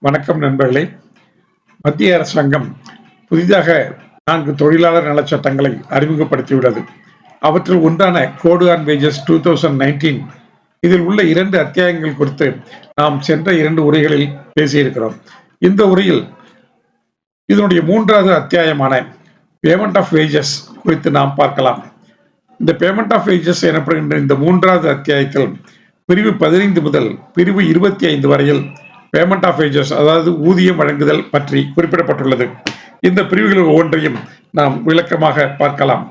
வணக்கம் நண்பர்களே. மத்திய அரசாங்கம் புதிதாக 4 தொழிலாளர் நலச் சட்டங்களை அறிமுகப்படுத்தியுள்ளது. அவற்றில் ஒன்றான கோடு ஆன் வேஜஸ் 2019. இதில் உள்ள 2 அத்தியாயங்கள் குறித்து நாம் சென்ற 2 உரைகளில் பேசியிருக்கிறோம். இந்த உரையில் இதனுடைய 3வது அத்தியாயமான பேமெண்ட் ஆஃப் வேஜஸ் குறித்து நாம் பார்க்கலாம். இந்த பேமெண்ட் ஆஃப் வேஜஸ் எனப்படுகின்ற இந்த 3வது அத்தியாயத்தில் பிரிவு 15 முதல் பிரிவு 25 வரையில் பேமெண்ட் ஆஃப் வேஜஸ் அதாவது ஊதியம் வழங்குதல் பற்றி குறிப்பிடப்பட்டுள்ளது. இந்த பிரிவுகள் ஒவ்வொன்றையும் நாம் விளக்கமாக பார்க்கலாம்.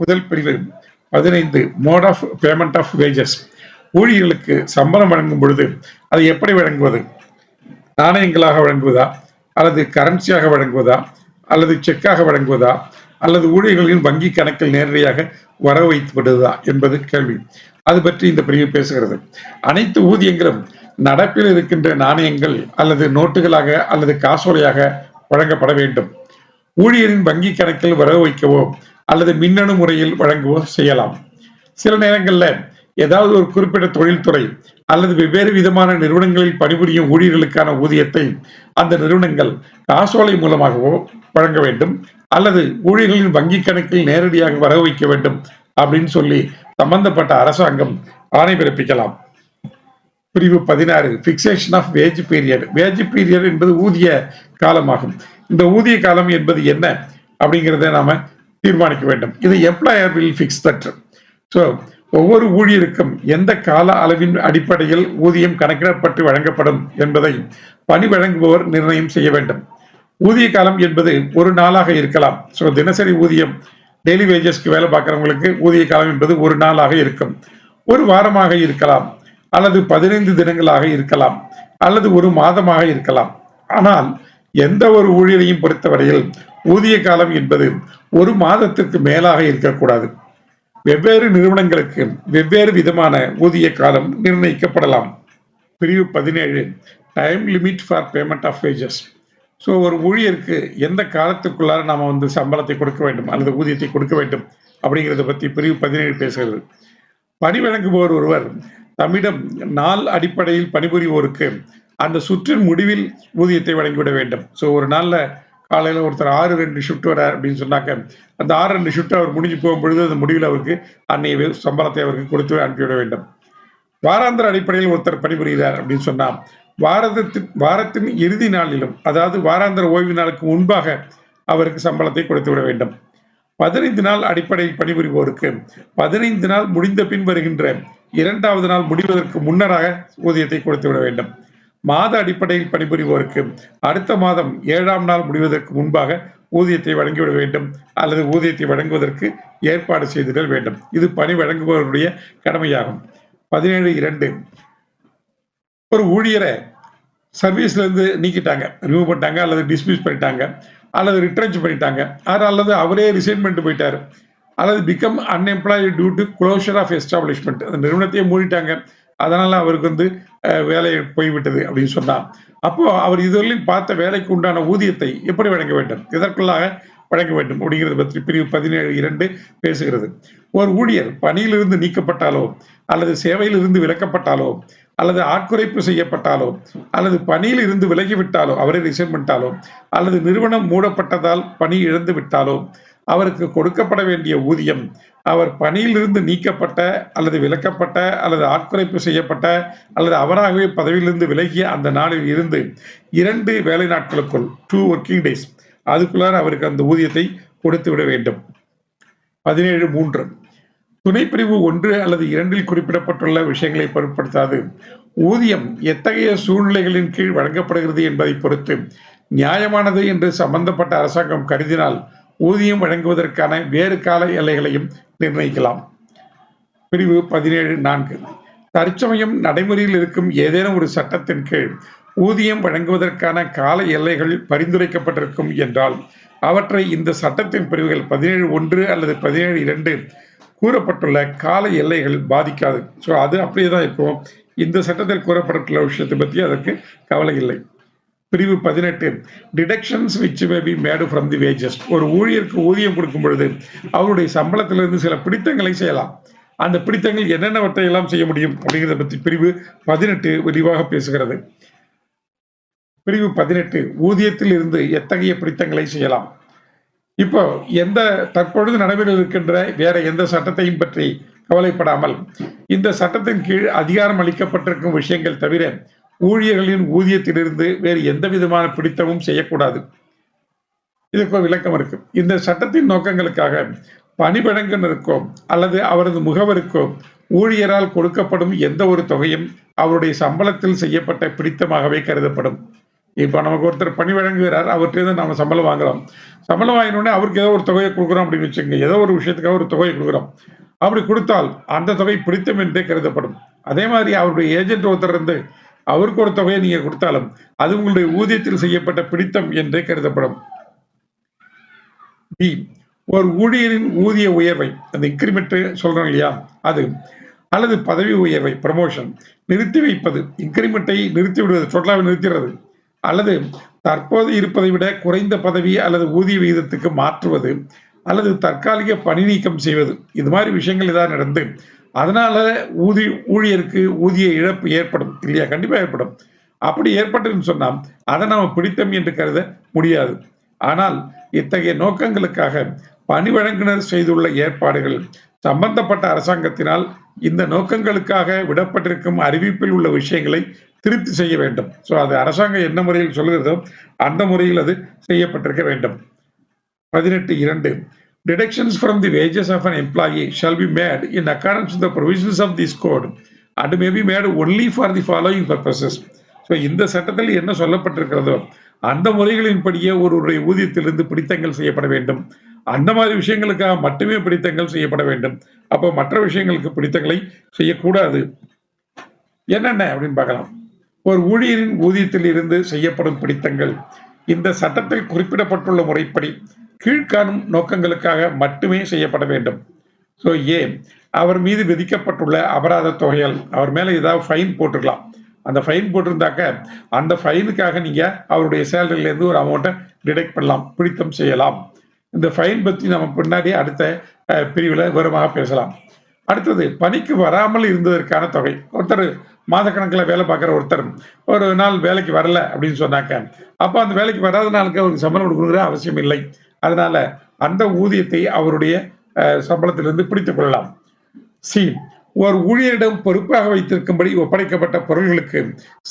முதல் பிரிவு 15 mode of payment of wages. ஊழியர்களுக்கு சம்பளம் வழங்கும் பொழுது அதை எப்படி வழங்குவது? நாணயங்களாக வழங்குவதா, அல்லது கரன்சியாக வழங்குவதா, அல்லது செக்காக வழங்குவதா, அல்லது ஊழியர்களின் வங்கி கணக்கில் நேரடியாக வர வைத்துவிடுவதா என்பது கேள்வி. அது பற்றி இந்த பிரிவு பேசுகிறது. அனைத்து ஊதியங்களும் நடப்பில் இருக்கின்ற நாணயங்கள் அல்லது நோட்டுகளாக அல்லது காசோலையாக வழங்கப்பட வேண்டும். ஊழியரின் வங்கி கணக்கில் வரவு வைக்கவோ அல்லது மின்னணு முறையில் வழங்கவோ செய்யலாம். சில நேரங்களில் ஏதாவது ஒரு குறிப்பிட்ட தொழில்துறை அல்லது வெவ்வேறு விதமான நிறுவனங்களில் பணிபுரியும் ஊழியர்களுக்கான ஊதியத்தை அந்த நிறுவனங்கள் காசோலை மூலமாகவோ வழங்க வேண்டும் அல்லது ஊழியர்களின் வங்கி கணக்கில் நேரடியாக வரவு வைக்க வேண்டும் அப்படின்னு சொல்லி சம்பந்தப்பட்ட அரசாங்கம் ஆணை பிறப்பிக்கலாம். பிரிவு 16 fixation of wage period. Wage period என்பது ஊதிய காலமாகும். இந்த ஊதிய காலம் என்பது என்ன அப்படிங்கிறத நாம தீர்மானிக்க வேண்டும். இது employer will fix that. So ஒவ்வொரு ஊழியருக்கும் எந்த கால அளவின் அடிப்படையில் ஊதியம் கணக்கிடப்பட்டு வழங்கப்படும் என்பதை பணி வழங்குபவர் நிர்ணயம் செய்ய வேண்டும். ஊதிய காலம் என்பது ஒரு நாளாக இருக்கலாம். ஸோ தினசரி ஊதியம் டெய்லி வேஜஸ்க்கு வேலை பார்க்குறவங்களுக்கு ஊதிய காலம் என்பது ஒரு நாளாக இருக்கும், ஒரு வாரமாக இருக்கலாம், அல்லது 15 தினங்களாக இருக்கலாம், அல்லது ஒரு மாதமாக இருக்கலாம். ஆனால் எந்த ஒரு ஊழியரையும் பொறுத்தவரையில் ஊதிய காலம் என்பது ஒரு மாதத்திற்கு மேலாக இருக்கக்கூடாது. வெவ்வேறு நிறுவனங்களுக்கு வெவ்வேறு விதமான ஊதிய காலம் நிர்ணயிக்கப்படலாம். பிரிவு 17 time limit for payment of wages. So ஒரு ஊழியருக்கு எந்த காலத்துக்குள்ளார நாம் சம்பளத்தை கொடுக்க வேண்டும் அல்லது ஊதியத்தை கொடுக்க வேண்டும் அப்படிங்கிறத பற்றி பிரிவு 17 பேசுகிறது. பணி வழங்குபவர் ஒருவர் தம்மிடம் நாள் அடிப்படையில் பணிபுரிவோருக்கு அந்த சுற்றின் முடிவில் ஊதியத்தை வழங்கிவிட வேண்டும். ஸோ ஒரு நாளில் காலையில் ஒருத்தர் 6-2 ஷிஃப்ட் வரார் அப்படின்னு சொன்னாக்க அந்த 6-2 ஷிஃப்ட் அவர் முடிஞ்சு போகும்பொழுது அந்த முடிவில் அவருக்கு அன்னைய சம்பளத்தை அவருக்கு கொடுத்து அனுப்பிவிட வேண்டும். வாராந்திர அடிப்படையில் ஒருத்தர் பணிபுரிகிறார் அப்படின்னு சொன்னால் வாரத்தின் இறுதி நாளிலும் அதாவது வாராந்திர ஓய்வு நாளுக்கு முன்பாக அவருக்கு சம்பளத்தை கொடுத்து விட வேண்டும். 15 நாள் அடிப்படையில் பணிபுரிவோருக்கு 15 நாள் முடிந்த பின் வருகின்ற 2வது நாள் முடிவதற்கு முன்னராக ஊதியத்தை கொடுத்து விட வேண்டும். மாத அடிப்படையில் பணிபுரிவோருக்கு அடுத்த மாதம் 7ஆம் நாள் முடிவதற்கு முன்பாக ஊதியத்தை வழங்கிவிட வேண்டும் அல்லது ஊதியத்தை வழங்குவதற்கு ஏற்பாடு செய்திடல் வேண்டும். இது பணி வழங்குபவருடைய கடமையாகும். 17(2) ஒரு ஊழியரை சர்வீஸ்ல இருந்து நீக்கிட்டாங்க, ரிமூவ் பண்ணிட்டாங்க, அல்லது டிஸ்மிஸ் பண்ணிட்டாங்க, அல்லது ரிட்ரென்ச் பண்ணிட்டாங்க, அல்லது அவரே ரிசைன்மெண்ட் போயிட்டாரு, அல்லது become unemployed due to closure of establishment. அந்த நிறுவனத்தையே மூடிட்டாங்க, அதனால அவருக்கு வேலை போய்விட்டது அப்படின்னு சொன்னா அப்போ அவர் இதுவரையும் பார்த்த வேலைக்கு உண்டான ஊதியத்தை எப்படி வழங்க வேண்டும், எதற்குள்ளாக வழங்க வேண்டும் அப்படிங்கிறத பற்றி பிரிவு 17(2) பேசுகிறது. ஒரு ஊழியர் பணியிலிருந்து நீக்கப்பட்டாலோ அல்லது சேவையிலிருந்து விலக்கப்பட்டாலோ அல்லது ஆட்குறைப்பு செய்யப்பட்டாலோ அல்லது பணியில் இருந்து விலகிவிட்டாலோ அவரை ரிசைன் பண்ணிட்டாலோ அல்லது நிறுவனம் மூடப்பட்டதால் பணி இழந்து விட்டாலோ அவருக்கு கொடுக்கப்பட வேண்டிய ஊதியம் அவர் பணியிலிருந்து நீக்கப்பட்ட அல்லது விலக்கப்பட்ட அல்லது ஆட்குறைப்பு செய்யப்பட்ட அல்லது அவராகவே பதவியிலிருந்து விலகிய அந்த நாளில் இருந்து 2 வேலை நாட்களுக்குள் 2 working days அதுக்குள்ளார அவருக்கு அந்த ஊதியத்தை கொடுத்து விட வேண்டும். 17(3) துணைப்பிரிவு 1 அல்லது 2 குறிப்பிடப்பட்டுள்ள விஷயங்களை பொருட்படுத்தாது ஊதியம் எத்தகைய சூழ்நிலைகளின் கீழ் வழங்கப்படுகிறது என்பதை பொறுத்து நியாயமானது என்று சம்பந்தப்பட்ட அரசாங்கம் கருதினால் ஊதியம் வழங்குவதற்கான வேறு கால எல்லைகளையும் நிர்ணயிக்கலாம். பிரிவு 17(4) தற்சமயம் நடைமுறையில் இருக்கும் ஏதேனும் ஒரு சட்டத்தின் கீழ் ஊதியம் வழங்குவதற்கான கால எல்லைகள் பரிந்துரைக்கப்பட்டிருக்கும் என்றால் அவற்றை இந்த சட்டத்தின் பிரிவுகள் 17(1) அல்லது 17(2) கூறப்பட்டுள்ள கால எல்லைகள் பாதிக்காது. ஸோ அது அப்படியே தான் இருக்கும். இந்த சட்டத்தில் கூறப்பட்டுள்ள விஷயத்தை பற்றி அதற்கு கவலை இல்லை. பிரிவு 18 deductions which may be Medu from the wages. ஒரு ஊழியருக்கு ஊதியம் கொடுக்கும் பொழுது அவருடைய சம்பளத்திலிருந்து சில பிடித்தங்களை செய்யலாம். அந்த பிடித்தங்கள் என்னென்னவற்றை எல்லாம் செய்ய முடியும் அப்படிங்கிறத பற்றி பிரிவு 18 விரிவாக பேசுகிறது. பிரிவு 18 ஊதியத்தில் இருந்து எத்தகைய பிடித்தங்களை செய்யலாம். இப்போ தற்பொழுது நடைமுறையில் இருக்கின்ற வேற எந்த சட்டத்தையும் பற்றி கவலைப்படாமல் இந்த சட்டத்தின் கீழ் அதிகாரம் அளிக்கப்பட்டிருக்கும் விஷயங்கள் தவிர ஊழியர்களின் ஊதியத்திலிருந்து வேறு எந்த விதமான பிடித்தமும் செய்யக்கூடாது. இதுக்கு ஒரு விளக்கம் இருக்கு. இந்த சட்டத்தின் நோக்கங்களுக்காக பணிபழங்குனருக்கோ அல்லது அவரது முகவருக்கோ ஊழியரால் கொடுக்கப்படும் எந்த ஒரு தொகையும் அவருடைய சம்பளத்தில் செய்யப்பட்ட பிடித்தமாகவே கருதப்படும். இப்போ நமக்கு ஒருத்தர் பணி வழங்குகிறார், அவர்கிட்ட நம்ம சம்பளம் வாங்குறோம். சம்பளம் வாங்கினோடனே அவருக்கு ஏதோ ஒரு தொகையை கொடுக்குறோம் அப்படின்னு வச்சுக்கோங்க. ஏதோ ஒரு விஷயத்துக்காக ஒரு தொகையை கொடுக்குறோம். அப்படி கொடுத்தால் அந்த தொகை பிடித்தம் என்றே கருதப்படும். அதே மாதிரி அவருடைய ஏஜென்ட் ஒருத்தர் இருந்து அவருக்கு ஒரு தொகையை நீங்க கொடுத்தாலும் அது உங்களுடைய ஊதியத்தில் செய்யப்பட்ட பிடித்தம் என்றே கருதப்படும். பி, ஒரு ஊழியரின் ஊதிய உயர்வை, அந்த இன்கிரிமெண்ட் சொல்றோம் இல்லையா, அது அல்லது பதவி உயர்வை ப்ரமோஷன் நிறுத்தி வைப்பது, இன்கிரிமெண்ட்டை நிறுத்தி விடுவது, டோட்டலாக நிறுத்திடுறது, அல்லது தற்போது இருப்பதை விட குறைந்த பதவி அல்லது ஊதிய விகிதத்துக்கு மாற்றுவது, அல்லது தற்காலிக பணி நீக்கம் செய்வது, இது மாதிரி விஷயங்கள் ஏதாவது நடந்து அதனால ஊழியருக்கு ஊதிய இழப்பு ஏற்படும் இல்லையா? கண்டிப்பா ஏற்படும். அப்படி ஏற்பட்டதுன்னு சொன்னா அதை நாம பிடித்தம் என்று கருத முடியாது. ஆனால் இத்தகைய நோக்கங்களுக்காக பணி வழங்குனர் செய்துள்ள ஏற்பாடுகள் சம்பந்தப்பட்ட அரசாங்கத்தினால் இந்த நோக்கங்களுக்காக விடப்பட்டிருக்கும் அறிவிப்பில் உள்ள விஷயங்களை திருப்தி செய்ய வேண்டும். ஸோ அது அரசாங்கம் என்ன முறையில் சொல்லுகிறதோ அந்த முறையில் அது செய்யப்பட்டிருக்க வேண்டும். 18(2) Deductions from the wages of an employee shall be made in accordance with the provisions of this code and may be made only for the following purposes. So இந்த சட்டத்தில் என்ன சொல்லப்பட்டிருக்கிறதோ அந்த முறைகளின்படியே ஒருவருடைய ஊதியத்திலிருந்து பிடித்தங்கள் செய்யப்பட வேண்டும். அந்த மாதிரி விஷயங்களுக்காக மட்டுமே பிடித்தங்கள் செய்யப்பட வேண்டும். அப்போ மற்ற விஷயங்களுக்கு பிடித்தங்களை செய்யக்கூடாது. என்னென்ன அப்படின்னு பார்க்கலாம். ஒரு ஊழியரின் ஊதியத்தில் இருந்து செய்யப்படும் பிடித்தங்கள் இந்த சட்டத்தில் குறிப்பிடப்பட்டுள்ள முறைப்படி கீழ்காணும் நோக்கங்களுக்காக மட்டுமே செய்யப்பட வேண்டும். ஸோ அவர் மீது விதிக்கப்பட்டுள்ள அபராத தொகைகள், அவர் மேல ஏதாவது ஃபைன் போட்டுக்கலாம். அந்த ஃபைன் போட்டிருந்தாக்க அந்த ஃபைனுக்காக நீங்க அவருடைய சேலரியிலேருந்து ஒரு அமௌண்ட்டை டிடெக்ட் பண்ணலாம், பிடித்தம் செய்யலாம். இந்த ஃபைன் பற்றி நம்ம பின்னாடி அடுத்த பிரிவில் விவரமாக பேசலாம். அடுத்தது பணிக்கு வராமல் இருந்ததற்கான தொகை. ஒருத்தர் மாதக்கணக்கில் வேலை பார்க்குற ஒருத்தர் ஒரு நாள் வேலைக்கு வரல அப்படின்னு சொன்னாக்க அப்போ அந்த வேலைக்கு வராத நாளுக்கு அவருக்கு சம்பளம் கொடுக்குற அவசியம் இல்லை. அதனால அந்த ஊதியத்தை அவருடைய சம்பளத்திலிருந்து பிடித்துக் கொள்ளலாம். சி, ஒரு ஊழியரிடம் பொறுப்பாக வைத்திருக்கும்படி ஒப்படைக்கப்பட்ட பொருள்களுக்கு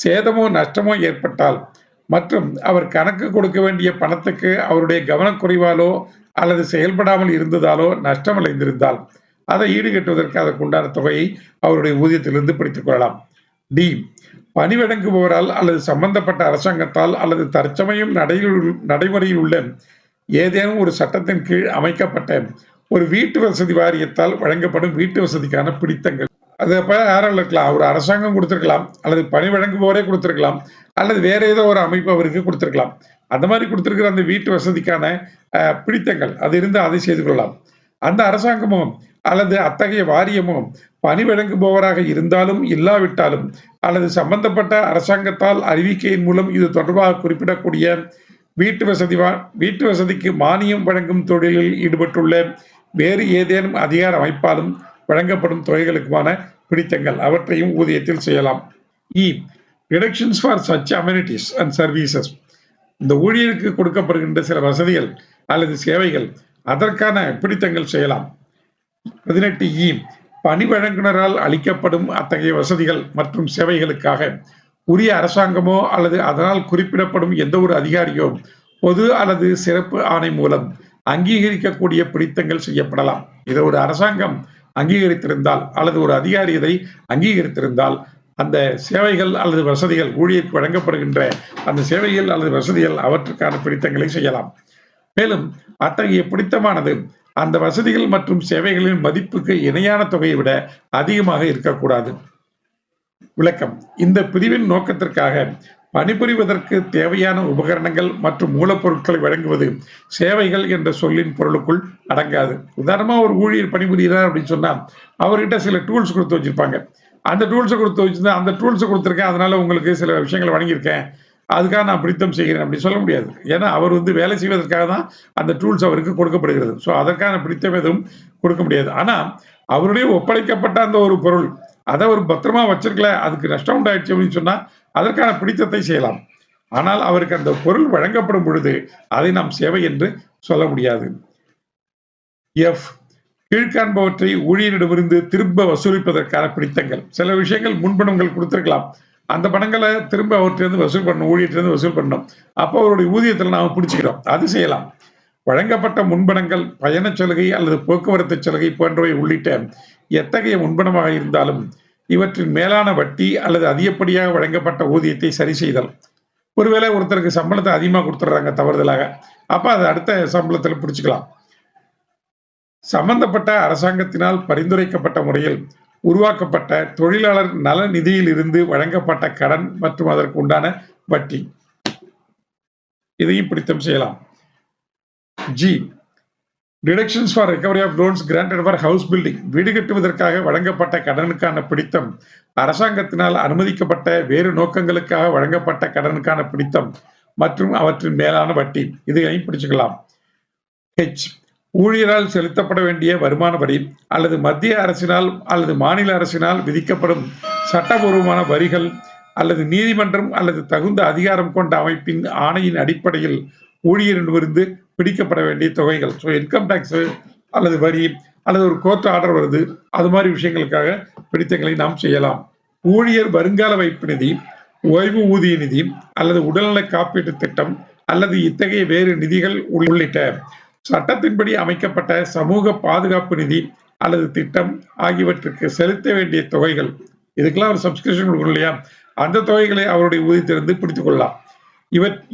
சேதமோ நஷ்டமோ ஏற்பட்டால் மற்றும் அவர் கணக்கு கொடுக்க வேண்டிய பணத்துக்கு அவருடைய கவனக்குறைவாலோ அல்லது செயல்படாமல் இருந்ததாலோ நஷ்டம் அடைந்திருந்தால் அதை ஈடுகட்டுவதற்கு அதற்குண்டான தொகையை அவருடைய ஊதியத்திலிருந்து பிடித்துக் கொள்ளலாம். டி, பணி வழங்குபவரால் அல்லது சம்பந்தப்பட்ட அரசாங்கத்தால் அல்லது தற்சமயம் நடைமுறையில் உள்ள ஏதேனும் ஒரு சட்டத்தின் கீழ் அமைக்கப்பட்ட ஒரு வீட்டு வசதி வாரியத்தால் வழங்கப்படும் வீட்டு வசதிக்கான பிடித்தங்கள். அது அப்ப யாரும் இருக்கலாம், ஒரு அரசாங்கம் கொடுத்திருக்கலாம், அல்லது பணி வழங்குபவரே கொடுத்திருக்கலாம், அல்லது வேற ஏதோ ஒரு அமைப்பு அவருக்கு கொடுத்திருக்கலாம். அந்த மாதிரி கொடுத்திருக்கிற அந்த வீட்டு வசதிக்கான பிடித்தங்கள் அது இருந்து அதை செய்து கொள்ளலாம். அந்த அரசாங்கமோ அல்லது அத்தகைய வாரியமோ பணி வழங்குபவராக இருந்தாலும் இல்லாவிட்டாலும் அல்லது சம்பந்தப்பட்ட அரசாங்கத்தால் அறிவிக்கையின் மூலம் இது தொடர்பாக குறிப்பிடக்கூடிய வீட்டு வசதிக்கு மானியம் வழங்கும் தொழிலில் ஈடுபட்டுள்ள வேறு ஏதேனும் அதிகார அமைப்பாலும் வழங்கப்படும் தொகைகளுக்குமான பிடித்தங்கள் அவற்றையும் ஊதியத்தில் செய்யலாம். Deductions for such amenities and services. இந்த ஊழியருக்கு கொடுக்கப்படுகின்ற சில வசதிகள் அல்லது சேவைகள் அதற்கான பிடித்தங்கள் செய்யலாம். 18(e) பணி வழங்குனரால் அளிக்கப்படும் அத்தகைய வசதிகள் மற்றும் சேவைகளுக்காக உரிய அரசாங்கமோ அல்லது அதனால் குறிப்பிடப்படும் எந்த ஒரு அதிகாரியோ பொது அல்லது சிறப்பு ஆணை மூலம் அங்கீகரிக்கக்கூடிய பிடித்தங்கள் செய்யப்படலாம். இதை ஒரு அரசாங்கம் அங்கீகரித்திருந்தால் அல்லது ஒரு அதிகாரி இதை அங்கீகரித்திருந்தால் அந்த சேவைகள் அல்லது வசதிகள் ஊழியருக்கு வழங்கப்படுகின்ற அந்த சேவைகள் அல்லது வசதிகள் அவற்றுக்கான பிடித்தங்களை செய்யலாம். மேலும் அத்தகைய பிடித்தமானது அந்த வசதிகள் மற்றும் சேவைகளின் மதிப்புக்கு இணையான தொகையை விட அதிகமாக இருக்கக்கூடாது. விளக்கம். இந்த பிரிவின் நோக்கத்திற்காக பணிபுரிவதற்கு தேவையான உபகரணங்கள் மற்றும் மூலப்பொருட்களை வழங்குவது சேவைகள் என்ற சொல்லின் பொருளுக்குள் அடங்காது. உதாரணமா ஒரு ஊழியர் பணிபுரிகிறார் அப்படின்னு சொன்னா அவர்கிட்ட சில டூல்ஸ் கொடுத்து வச்சிருப்பாங்க. அந்த டூல்ஸை கொடுத்து வச்சிருந்தா அந்த டூல்ஸை கொடுத்துருக்கேன், அதனால உங்களுக்கு சில விஷயங்களை வழங்கியிருக்கேன் அதுக்காக நான் பிடித்தம் செய்கிறேன் அப்படி சொல்ல முடியாது. ஏன்னா அவர் வந்து வேலை செய்வதற்காக தான் அந்த டூல்ஸ் அவருக்கு கொடுக்கப்படுகிறது. ஸோ அதற்கான பிடித்தம் எதுவும் கொடுக்க முடியாது. ஆனா அவருடைய ஒப்படைக்கப்பட்ட அந்த ஒரு பொருள் அதை அவர் பத்திரமா வச்சிருக்கல, அதுக்கு நஷ்டம் உண்டாயிடுச்சு அப்படின்னு சொன்னா அதற்கான பிடித்தத்தை செய்யலாம். ஆனால் அவருக்கு அந்த பொருள் வழங்கப்படும் பொழுது அதை நாம் சேவை என்று சொல்ல முடியாது. எஃப் கீழ்காண்பவற்றை ஊழியரிடமிருந்து திரும்ப வசூலிப்பதற்கான பிடித்தங்கள். சில விஷயங்கள் முன்பணங்கள் கொடுத்திருக்கலாம், அந்த பணங்களை திரும்ப அவர்கிட்ட வசூல் பண்ணணும், ஊழியர்கிட்ட வசூல் பண்ணணும். அப்போ அவருடைய ஊதியத்தில் நாம பிடிச்சிக்கிறோம், அது செய்யலாம். வழங்கப்பட்ட முன்பணங்கள் பயணச் சலுகை அல்லது போக்குவரத்து சலுகை போன்றவை உள்ளிட்ட எத்தகைய முன்பணமாக இருந்தாலும் இவற்றின் மேலான வட்டி அல்லது அதிகப்படியாக வழங்கப்பட்ட ஊதியத்தை சரி செய்தல். ஒருவேளை ஒருத்தருக்கு சம்பளத்தை அதிகமாக கொடுத்துட்றாங்க தவறுதலாக, அப்ப அதை அடுத்த சம்பளத்தில் பிடிச்சுக்கலாம். சம்பந்தப்பட்ட அரசாங்கத்தினால் பரிந்துரைக்கப்பட்ட முறையில் உருவாக்கப்பட்ட தொழிலாளர் நல நிதியில் இருந்து வழங்கப்பட்ட கடன் மற்றும் அதற்கு உண்டான வட்டி, இதையும் பிடித்தம் செய்யலாம். G deductions for recovery of loans granted for house building. வீடு கட்டுவதற்காக வழங்கப்பட்ட கடனுக்கான பிடித்தம், அரசாங்கத்தினால் அனுமதிக்கப்பட்ட வேறு நோக்கங்களுக்காக வழங்கப்பட்ட கடனுக்கான பிடித்தம் மற்றும் அவற்றின் மேலான வட்டி, இதையும் பிடிச்சுக்கலாம். ஹெச் ஊழியரால் செலுத்தப்பட வேண்டிய வருமான வரி அல்லது மத்திய அரசினால் அல்லது மாநில அரசினால் விதிக்கப்படும் சட்டபூர்வமான வரிகள் அல்லது நீதிமன்றம் அல்லது தகுந்த அதிகாரம் கொண்ட அமைப்பின் ஆணையின் அடிப்படையில் ஊழியரிடமிருந்து பிடிக்கப்பட வேண்டிய தொகைகள். ஸோ இன்கம் டேக்ஸ் அல்லது வரி அல்லது ஒரு கோர்ட் ஆர்டர் வருது, அது மாதிரி விஷயங்களுக்காக பிடித்தங்களை நாம் செய்யலாம். ஊழியர் வருங்கால வைப்பு நிதி, ஓய்வு ஊதிய நிதி அல்லது உடல்நல காப்பீட்டு திட்டம் அல்லது இத்தகைய வேறு நிதிகள் உள்ளிட்ட சட்டத்தின்படி அமைக்கப்பட்ட சமூக பாதுகாப்பு நிதி அல்லது திட்டம் ஆகியவற்றுக்கு செலுத்த வேண்டிய தொகைகள், இதுக்கெல்லாம் ஒரு சப்ஸ்கிரிப்ஷன் கொடுக்கணும் இல்லையா, அந்த தொகைகளை அவருடைய ஊதியத்திலிருந்து பிடித்துக் கொள்ளலாம்.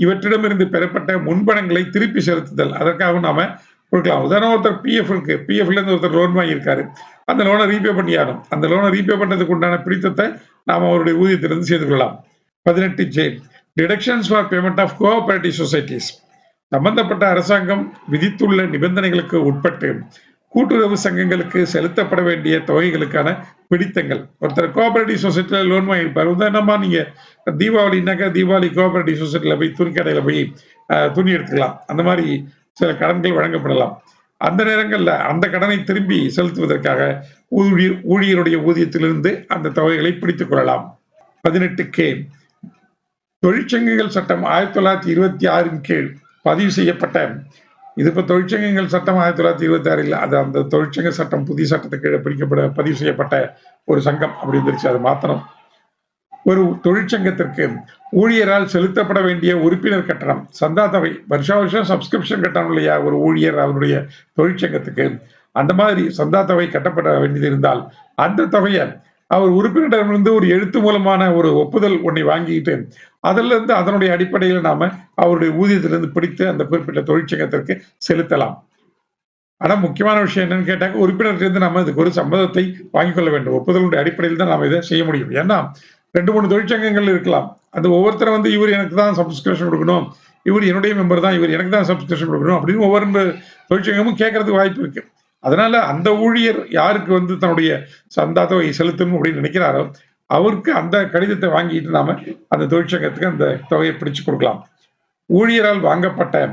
இவற்றிடமிருந்து பெறப்பட்ட முன்பணங்களை திருப்பி செலுத்துதல், அதற்காக நாம கொடுக்கலாம். உதாரணம், ஒருத்தர் பிஎஃப் இருக்கு, பிஎஃப்ல இருந்து ஒருத்தர் லோன் வாங்கியிருக்காரு, அந்த லோனை ரீபே பண்ணியாடும். அந்த லோனை ரீபே பண்றதுக்கு உண்டான பிடித்தத்தை நாம அவருடைய ஊதியத்திலிருந்து செய்து கொள்ளலாம். 18 J deductions for payment of cooperative societies. சம்பந்தப்பட்ட அரசாங்கம் விதித்துள்ள நிபந்தனைகளுக்கு உட்பட்டு கூட்டுறவு சங்கங்களுக்கு செலுத்தப்பட வேண்டிய தொகைகளுக்கான பிடித்தங்கள். ஒருத்தர் கோஆபரேட்டிவ் சொசைட்டில லோன் வாங்கியிருப்பார். உதாரணமா நீங்க தீபாவளினாக்கா தீபாவளி கோஆபரேட்டிவ் சொசைட்டில போய் துணி கடையில போய் துணி எடுத்துக்கலாம், அந்த மாதிரி சில கடன்கள் வழங்கப்படலாம். அந்த நேரங்களில் அந்த கடனை திரும்பி செலுத்துவதற்காக ஊழியருடைய ஊதியத்திலிருந்து அந்த தொகைகளை பிடித்துக் கொள்ளலாம். 18 கே தொழிற்சங்கங்கள் சட்டம் 1926 கீழ் பதிவு செய்யப்பட்ட, இது இப்போ தொழிற்சங்கங்கள் சட்டம் 1926 அது அந்த தொழிற்சங்க சட்டம் புதிய சட்டத்துக்கு பதிவு செய்யப்பட்ட ஒரு சங்கம் அப்படி இருந்துருச்சு, அது மாத்திரம். ஒரு தொழிற்சங்கத்திற்கு ஊழியரால் செலுத்தப்பட வேண்டிய உறுப்பினர் கட்டணம், சந்தா தொகை, வருஷம் சப்ஸ்கிரிப்ஷன் கட்டணம் இல்லையா ஒரு ஊழியர் அவருடைய தொழிற்சங்கத்துக்கு, அந்த மாதிரி சந்தா தொகை கட்டப்பட வேண்டியது இருந்தால் அந்த தொகையை அவர் உறுப்பினரிடமிருந்து ஒரு எழுத்து மூலமான ஒரு ஒப்புதல் ஒன்றை வாங்கிட்டு அதுல இருந்து அதனுடைய அடிப்படையில் நாம அவருடைய ஊதியத்திலிருந்து பிடித்து அந்த குறிப்பிட்ட தொழிற்சங்கத்திற்கு செலுத்தலாம். ஆனா முக்கியமான விஷயம் என்னன்னு கேட்டாக்க, உறுப்பினர்கிட்ட நம்ம இதுக்கு ஒரு சம்மதத்தை வாங்கிக் கொள்ள வேண்டும். ஒப்புதலுடைய அடிப்படையில் தான் நாம இதை செய்ய முடியும். ஏன்னா 2-3 தொழிற்சங்கங்கள் இருக்கலாம், அது ஒவ்வொருத்தரும் வந்து இவர் எனக்கு தான் சப்ஸ்கிரிப்ஷன் கொடுக்கணும், இவர் என்னுடைய மெம்பர் தான், இவர் எனக்கு தான் சப்ஸ்கிரிப்ஷன் கொடுக்கணும் அப்படின்னு ஒவ்வொரு தொழிற்சங்கமும் கேட்கறதுக்கு வாய்ப்பு இருக்கு. அதனால அந்த ஊழியர் யாருக்கு வந்து தன்னுடைய சந்தா தொகை செலுத்தணும் அப்படின்னு நினைக்கிறாரோ அவருக்கு அந்த கடிதத்தை வாங்கிட்டு நாம அந்த தொழிற்சங்கத்துக்கு அந்த தொகையை பிடிச்சு கொடுக்கலாம். ஊழியரால் வாங்கப்பட்ட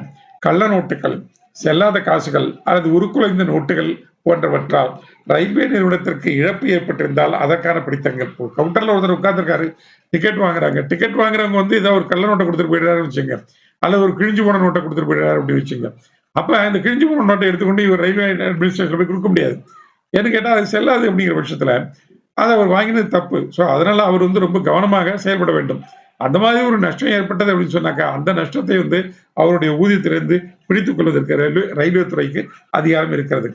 கள்ள நோட்டுகள், செல்லாத காசுகள் அல்லது உருக்குலைந்த நோட்டுகள் போன்றவற்றால் ரயில்வே நிறுவனத்திற்கு இழப்பு ஏற்பட்டிருந்தால் அதற்கான பிடித்தங்கள். கவுண்டர்ல ஒருத்தர் உட்கார்ந்துருக்காரு, டிக்கெட் வாங்குறாங்க, டிக்கெட் வாங்குறவங்க வந்து ஏதாவது ஒரு கள்ள நோட்டை கொடுத்துட்டு போயிடுறாருன்னு வச்சுங்க, அல்லது ஒரு கிழிஞ்சு போன நோட்டை கொடுத்துட்டு போயிடுறாரு அப்படின்னு வச்சுங்க. அப்ப இந்த கிழிஞ்சு போன நோட்டை எடுத்துக்கொண்டு இவர் ரயில்வே அட்மினிஸ்ட்ரேஷன்ல போய் கொடுக்க முடியாது. ஏன்னு கேட்டா அது செல்லாது அப்படிங்கிற பட்சத்துல அதை அவர் வாங்கினது தப்பு. ஸோ அதனால அவர் வந்து ரொம்ப கவனமாக செயல்பட வேண்டும். அந்த மாதிரி ஒரு நஷ்டம் ஏற்பட்டது அப்படின்னு சொன்னாக்கா அந்த நஷ்டத்தை வந்து அவருடைய ஊதியத்திலிருந்து பிடித்துக் கொள்வதற்கு ரயில்வே துறைக்கு அதிகாரம் இருக்கிறது.